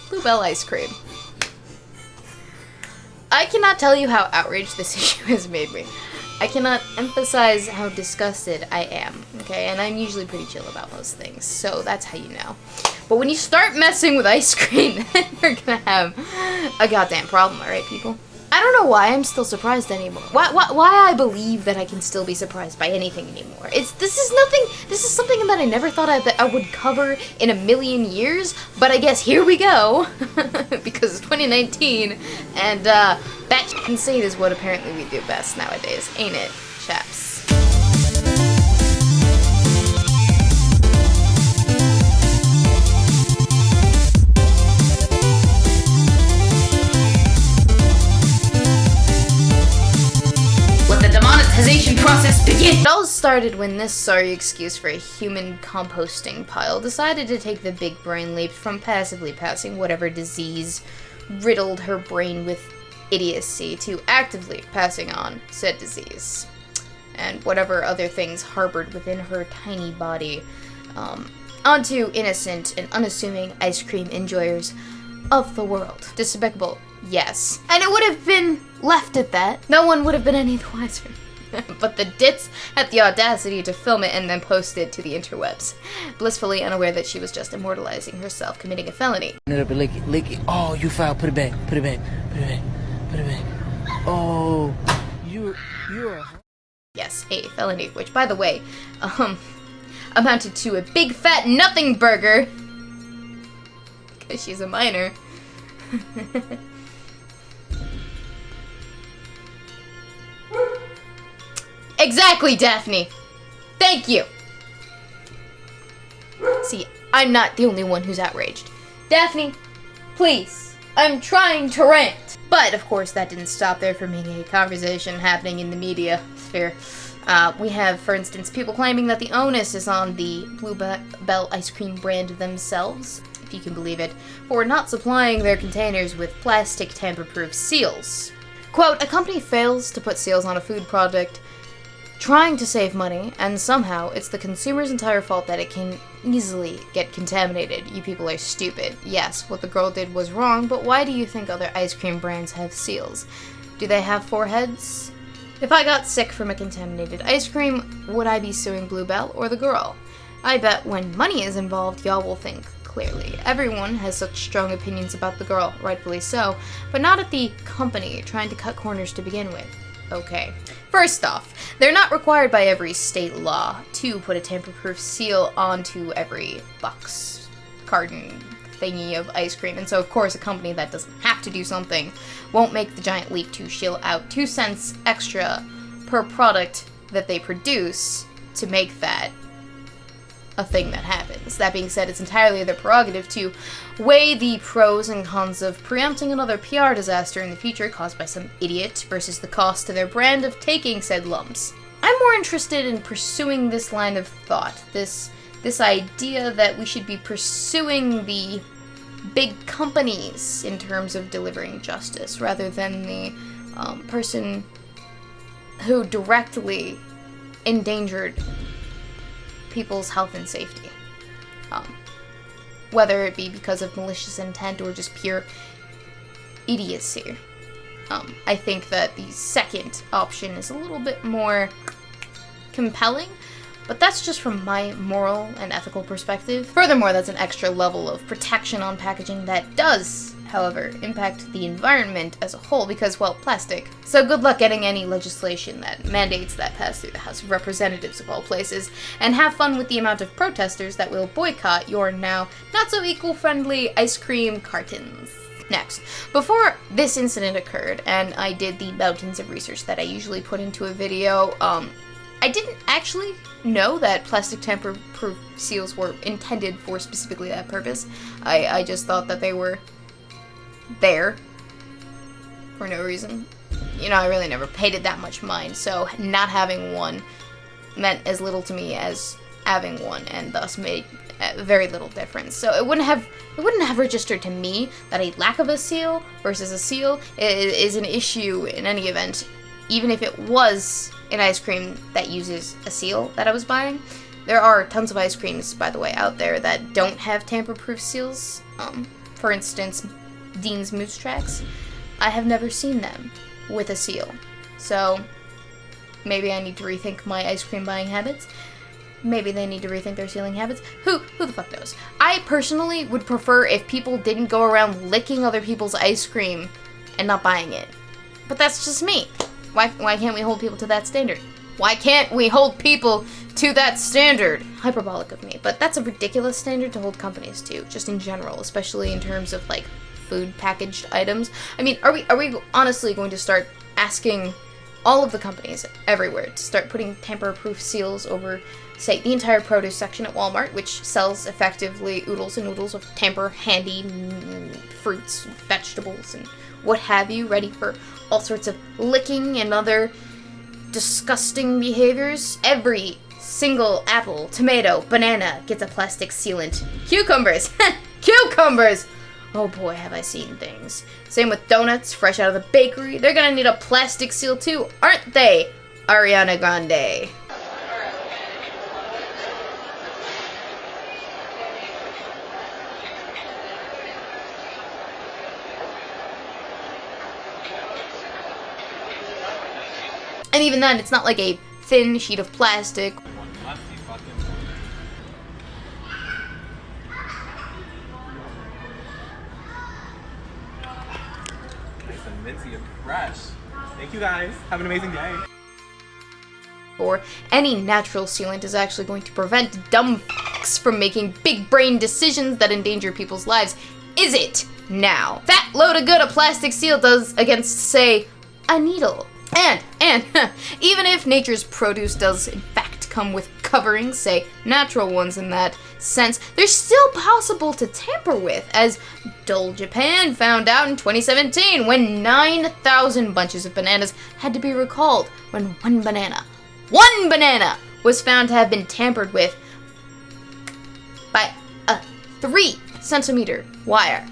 Bluebell ice cream. I cannot tell you how outraged this issue has made me. I cannot emphasize how disgusted I am, okay? And I'm usually pretty chill about most things, so that's how you know. But when you start messing with ice cream, then you're gonna have a goddamn problem, alright, people? I don't know why I'm still surprised anymore. Why I believe that I can still be surprised by anything anymore. This is something that I never thought I would cover in a million years, but I guess here we go. Because it's 2019, and batshit insane is what apparently we do best nowadays, ain't it, chaps? Demonetization process begin. It all started when this sorry excuse for a human composting pile decided to take the big brain leap from passively passing whatever disease riddled her brain with idiocy to actively passing on said disease and whatever other things harbored within her tiny body onto innocent and unassuming ice cream enjoyers of the world. Despicable, yes. And it would have been left at that. No one would have been any the wiser. But the dits had the audacity to film it and then post it to the interwebs, blissfully unaware that she was just immortalizing herself committing a felony. Lick it. Oh, you foul. Put it back. Put it back. Put it back. Put it back. Oh, you're. Yes, a felony, which, by the way, amounted to a big fat nothing burger because she's a minor. Exactly, Daphne. Thank you. See, I'm not the only one who's outraged. Daphne, please. I'm trying to rant. But, of course, that didn't stop there from being a conversation happening in the media sphere. We have, for instance, people claiming that the onus is on the Bluebell ice cream brand themselves, if you can believe it, for not supplying their containers with plastic tamper-proof seals. Quote, a company fails to put seals on a food product trying to save money, and somehow it's the consumer's entire fault that it can easily get contaminated. You people are stupid. Yes, what the girl did was wrong, but why do you think other ice cream brands have seals? Do they have foreheads? If I got sick from a contaminated ice cream, would I be suing Bluebell or the girl? I bet when money is involved, y'all will think clearly. Everyone has such strong opinions about the girl, rightfully so, but not at the company trying to cut corners to begin with. Okay. First off, they're not required by every state law to put a tamper-proof seal onto every box, carton, thingy of ice cream, and so of course a company that doesn't have to do something won't make the giant leap to shell out 2 cents extra per product that they produce to make that a thing that happens. That being said, it's entirely their prerogative to weigh the pros and cons of preempting another PR disaster in the future caused by some idiot versus the cost to their brand of taking said lumps. I'm more interested in pursuing this line of thought, this idea that we should be pursuing the big companies in terms of delivering justice rather than the person who directly endangered people's health and safety. Whether it be because of malicious intent or just pure idiocy. I think that the second option is a little bit more compelling, but that's just from my moral and ethical perspective. Furthermore, that's an extra level of protection on packaging that does, however, impact the environment as a whole because, well, plastic. So good luck getting any legislation that mandates that pass through the House of Representatives of all places, and have fun with the amount of protesters that will boycott your now not-so-eco-friendly ice cream cartons. Next, before this incident occurred, and I did the mountains of research that I usually put into a video, I didn't actually know that plastic tamper-proof seals were intended for specifically that purpose. I just thought that they were there for no reason. You know, I really never paid it that much mind, so not having one meant as little to me as having one, and thus made very little difference. So it wouldn't have registered to me that a lack of a seal versus a seal is an issue in any event, even if it was an ice cream that uses a seal that I was buying. There are tons of ice creams, by the way, out there that don't have tamper-proof seals. for instance, Dean's Moose Tracks, I have never seen them with a seal. So maybe I need to rethink my ice cream buying habits. Maybe they need to rethink their sealing habits. Who the fuck knows? I personally would prefer if people didn't go around licking other people's ice cream and not buying it. But that's just me. Why can't we hold people to that standard? Why can't we hold people to that standard? Hyperbolic of me, but that's a ridiculous standard to hold companies to, just in general, especially in terms of like food packaged items. I mean, are we honestly going to start asking all of the companies everywhere to start putting tamper-proof seals over, say, the entire produce section at Walmart, which sells effectively oodles and oodles of tamper-handy fruits, vegetables, and what have you, ready for all sorts of licking and other disgusting behaviors? Every single apple, tomato, banana gets a plastic sealant. Cucumbers! Cucumbers! Oh boy, have I seen things. Same with donuts, fresh out of the bakery. They're gonna need a plastic seal too, aren't they, Ariana Grande? And even then, it's not like a thin sheet of plastic. Nice and minty and fresh. Thank you guys. Have an amazing day. Or any natural sealant is actually going to prevent dumb f***s from making big brain decisions that endanger people's lives. Is it now? That load of good a plastic seal does against, say, a needle. And even if nature's produce does in fact come with coverings, say natural ones in that sense, they're still possible to tamper with, as Dole Japan found out in 2017 when 9,000 bunches of bananas had to be recalled when one banana was found to have been tampered with by a 3-centimeter wire.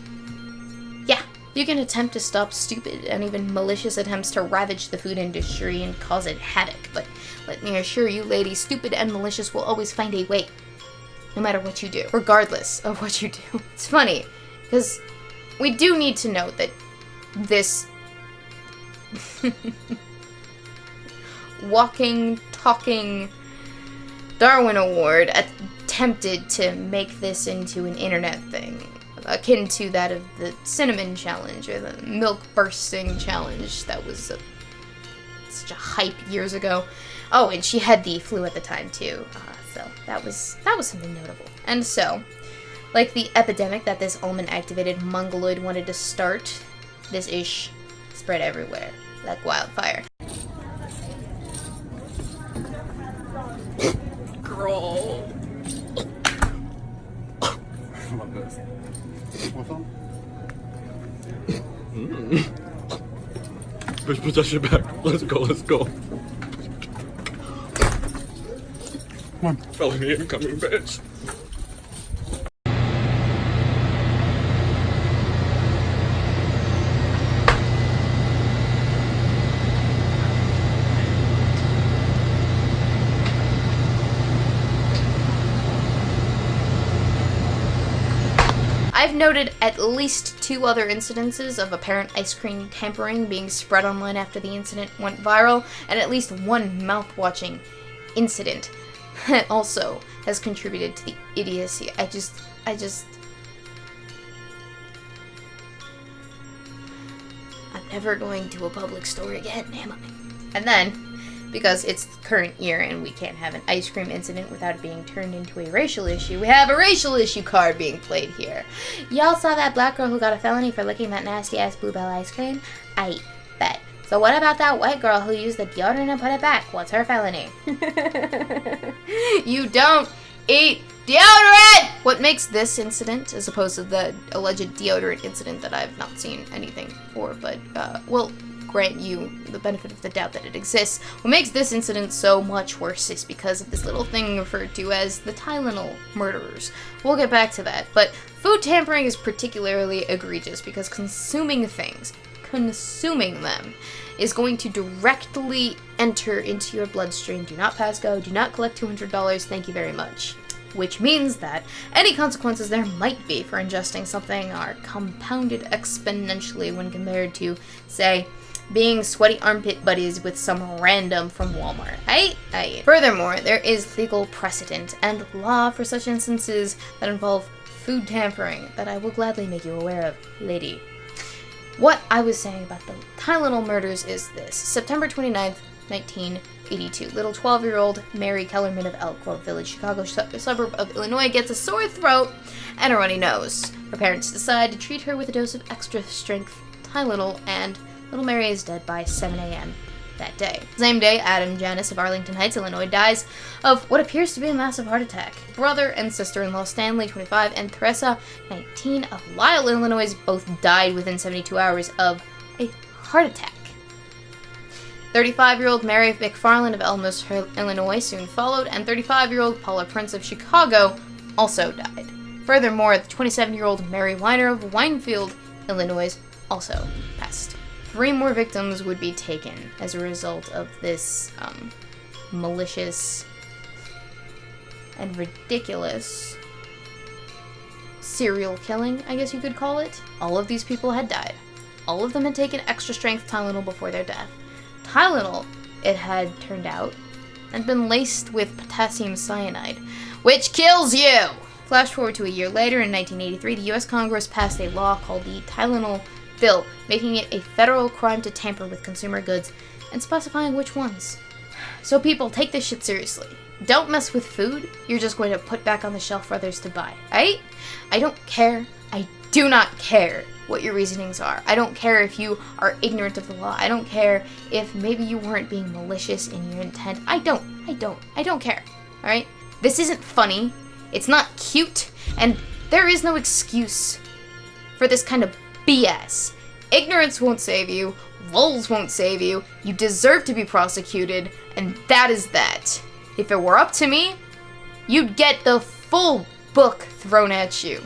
Yeah. You can attempt to stop stupid and even malicious attempts to ravage the food industry and cause it havoc, but let me assure you, ladies, stupid and malicious will always find a way, no matter what you do, regardless of what you do. It's funny, because we do need to note that this walking, talking Darwin Award attempted to make this into an internet thing, akin to that of the cinnamon challenge or the milk bursting challenge that was such a hype years ago. Oh, and she had the flu at the time too, so that was something notable. And so, like the epidemic that this almond-activated mongoloid wanted to start, this ish spread everywhere like wildfire. Girl. I love this. What's on? Bitch, put that shit back. Let's go. Come on. Felony incoming, bitch. I've noted at least 2 other incidences of apparent ice cream tampering being spread online after the incident went viral, and at least 1 mouth-watching incident that also has contributed to the idiocy. I'm never going to a public store again, am I? And then, because it's the current year and we can't have an ice cream incident without it being turned into a racial issue, we have a racial issue card being played here. Y'all saw that black girl who got a felony for licking that nasty-ass Bluebell ice cream? I bet. So what about that white girl who used the deodorant and put it back? What's her felony? You don't eat deodorant! What makes this incident, as opposed to the alleged deodorant incident that I've not seen anything for, but, well, grant you the benefit of the doubt that it exists. What makes this incident so much worse is because of this little thing referred to as the Tylenol murderers. We'll get back to that, but food tampering is particularly egregious because consuming them is going to directly enter into your bloodstream. Do not pass go, do not collect $200, thank you very much. which means that any consequences there might be for ingesting something are compounded exponentially when compared to, say, being sweaty armpit buddies with some random from Walmart. Aye. Furthermore, there is legal precedent and law for such instances that involve food tampering that I will gladly make you aware of, lady. What I was saying about the Tylenol murders is this. September 29th, 1982. Little 12-year-old Mary Kellerman of Elk Grove Village, Chicago suburb of Illinois, gets a sore throat and a runny nose. Her parents decide to treat her with a dose of extra-strength Tylenol, and little Mary is dead by 7 a.m. that day. Same day, Adam Janis of Arlington Heights, Illinois, dies of what appears to be a massive heart attack. Brother and sister-in-law Stanley, 25, and Theresa, 19, of Lisle, Illinois, both died within 72 hours of a heart attack. 35-year-old Mary McFarland of Elmhurst, Illinois, soon followed, and 35-year-old Paula Prince of Chicago also died. Furthermore, the 27-year-old Mary Weiner of Winefield, Illinois, also passed. 3 more victims would be taken as a result of this malicious and ridiculous serial killing, I guess you could call it. All of these people had died. All of them had taken extra-strength Tylenol before their death. Tylenol, it had turned out, had been laced with potassium cyanide, which kills you! Flash forward to a year later, in 1983, the U.S. Congress passed a law called the Tylenol Bill, making it a federal crime to tamper with consumer goods and specifying which ones. So people, take this shit seriously. Don't mess with food you're just going to put back on the shelf for others to buy, right? I don't care. I do not care what your reasonings are. I don't care if you are ignorant of the law. I don't care if maybe you weren't being malicious in your intent. I don't care, alright? This isn't funny. It's not cute. And there is no excuse for this kind of BS. Ignorance won't save you. Lulz won't save you. You deserve to be prosecuted. And that is that. If it were up to me, you'd get the full book thrown at you.